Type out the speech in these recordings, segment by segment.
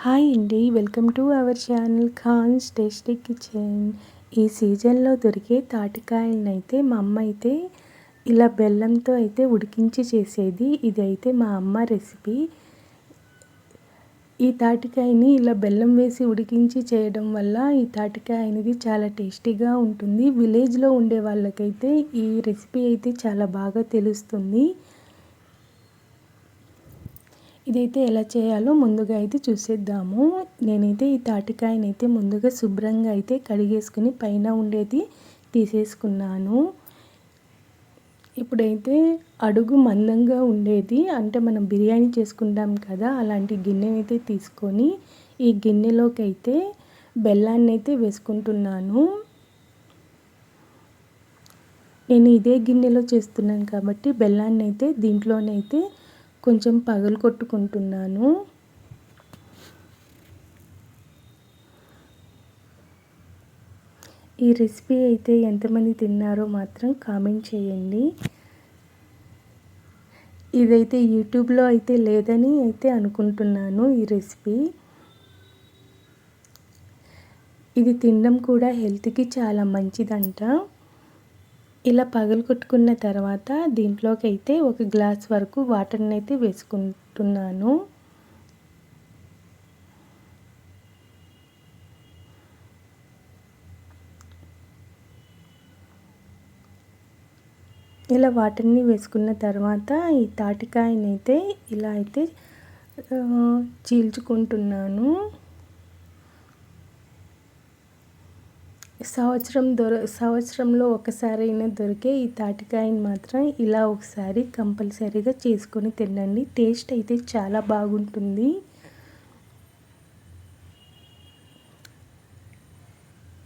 Hi అండి, welcome to our channel Khan's tasty kitchen. ఈ సీజన్లో దొరికే తాటికాయలనైతే మా అమ్మ అయితే ఇలా బెల్లంతో అయితే ఉడికించి చేసేది. ఇదైతే మా అమ్మ రెసిపీ. ఈ తాటికాయని ఇలా బెల్లం వేసి ఉడికించి చేయడం వల్ల ఈ తాటికాయ అనేది చాలా టేస్టీగా ఉంటుంది. విలేజ్లో ఉండే వాళ్ళకైతే ఈ రెసిపీ అయితే చాలా బాగా తెలుస్తుంది. ఇదైతే ఎలా చేయాలో ముందుగా అయితే చూసేద్దాము. నేనైతే ఈ తాటికాయని అయితే ముందుగా శుభ్రంగా అయితే కడిగేసుకుని పైన ఉండేది తీసేసుకున్నాను. ఇప్పుడైతే అడుగు మందంగా ఉండేది, అంటే మనం బిర్యానీ చేసుకుంటాం కదా, అలాంటి గిన్నెని అయితే తీసుకొని ఈ గిన్నెలోకి అయితే బెల్లాన్ని అయితే వేసుకుంటున్నాను. నేను ఇదే గిన్నెలో చేస్తున్నాను కాబట్టి బెల్లాన్ని అయితే దీంట్లోనైతే కొంచెం పగలు కొట్టుకుంటున్నాను. ఈ రెసిపీ అయితే ఎంతమంది తిన్నారో మాత్రం కామెంట్ చేయండి. ఇదైతే యూట్యూబ్లో అయితే లేదని అయితే అనుకుంటున్నాను. ఈ రెసిపీ ఇది తినడం కూడా హెల్త్కి చాలా మంచిదంట. ఇలా పగలు కొట్టుకున్న తర్వాత దీంట్లోకి అయితే ఒక గ్లాస్ వరకు వాటర్ని అయితే వేసుకుంటున్నాను. ఇలా వాటర్ని వేసుకున్న తర్వాత ఈ తాటికాయని అయితే ఇలా అయితే చీల్చుకుంటున్నాను. సంవత్సరంలో ఒకసారైనా దొరికే ఈ తాటికాయని మాత్రం ఇలా ఒకసారి కంపల్సరీగా చేసుకొని తినండి. టేస్ట్ అయితే చాలా బాగుంటుంది.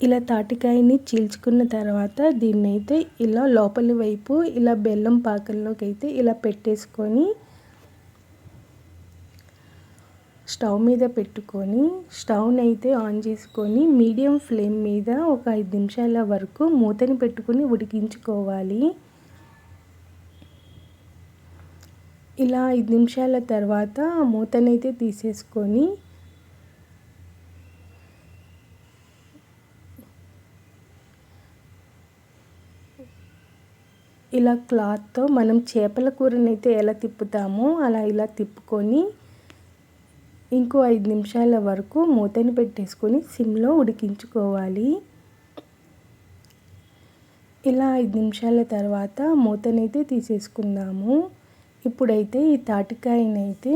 ఇలా తాటికాయని చీల్చుకున్న తర్వాత దీన్ని అయితే ఇలా లోపలి వైపు ఇలా బెల్లం పాకంలోకి అయితే ఇలా పెట్టేసుకొని స్టవ్ మీద పెట్టుకొని స్టవ్ని అయితే ఆన్ చేసుకొని మీడియం ఫ్లేమ్ మీద ఒక 5 నిమిషాల వరకు మూతని పెట్టుకొని ఉడికించుకోవాలి. ఇలా 5 నిమిషాల తర్వాత మూతనైతే తీసేసుకొని ఇలా క్లాత్తో మనం చేపల కూరనైతే ఎలా తిప్పుతామో అలా ఇలా తిప్పుకొని ఇంకో 5 నిమిషాల వరకు మూతని పెట్టేసుకొని సిమ్లో ఉడికించుకోవాలి. ఇలా 5 నిమిషాల తర్వాత మూతనైతే తీసేసుకుందాము. ఇప్పుడైతే ఈ తాటికాయనైతే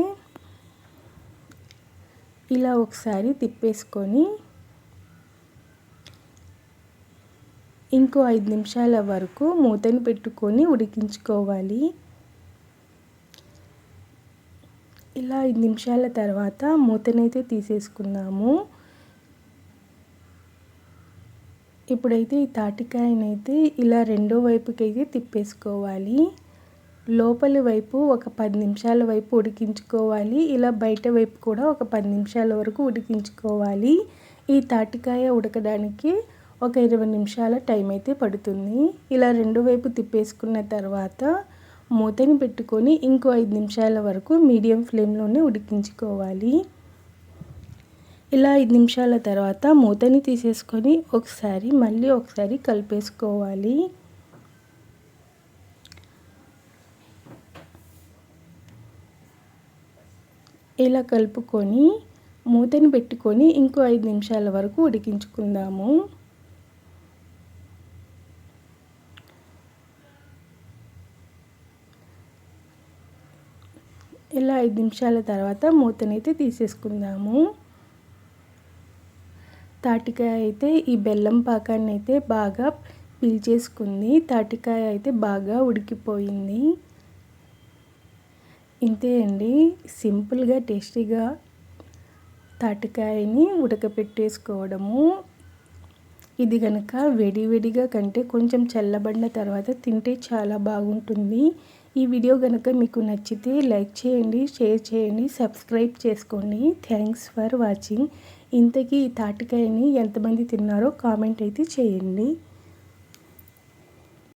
ఇలా ఒకసారి తిప్పేసుకొని ఇంకో 5 నిమిషాల వరకు మూతని పెట్టుకొని ఉడికించుకోవాలి. ఇలా 5 నిమిషాల తర్వాత మూతనైతే తీసేసుకున్నాము. ఇప్పుడైతే ఈ తాటికాయనైతే ఇలా రెండో వైపుకైతే తిప్పేసుకోవాలి. లోపలి వైపు ఒక 10 నిమిషాల వైపు ఉడికించుకోవాలి. ఇలా బయట వైపు కూడా ఒక 10 నిమిషాల వరకు ఉడికించుకోవాలి. ఈ తాటికాయ ఉడకడానికి ఒక 20 నిమిషాల టైం అయితే పడుతుంది. ఇలా రెండు వైపు తిప్పేసుకున్న తర్వాత మూతని పెట్టుకొని ఇంకో 5 నిమిషాల వరకు మీడియం ఫ్లేమ్లోనే ఉడికించుకోవాలి. ఇలా 5 నిమిషాల తర్వాత మూతని తీసేసుకొని మళ్ళీ ఒకసారి కలిపేసుకోవాలి. ఇలా కలుపుకొని మూతని పెట్టుకొని ఇంకో 5 నిమిషాల వరకు ఉడికించుకుందాము. ఇలా 5 నిమిషాల తర్వాత మూతనైతే తీసేసుకుందాము. తాటికాయ అయితే ఈ బెల్లం పాకాన్ని అయితే బాగా పీల్చేసుకుంది. తాటికాయ అయితే బాగా ఉడికిపోయింది. ఇంతే అండి, సింపుల్గా టేస్టీగా తాటికాయని ఉడకపెట్టేసుకోవడము. ఇది కనుక వేడివేడిగా కంటే కొంచెం చల్లబడిన తర్వాత తింటే చాలా బాగుంటుంది. ఈ వీడియో కనుక మీకు నచ్చితే లైక్ చేయండి, షేర్ చేయండి, సబ్స్క్రైబ్ చేసుకోండి. Thanks for watching. ఇంతకీ ఈ తాటికాయని ఎంతమంది తిన్నారో కామెంట్ అయితే చేయండి.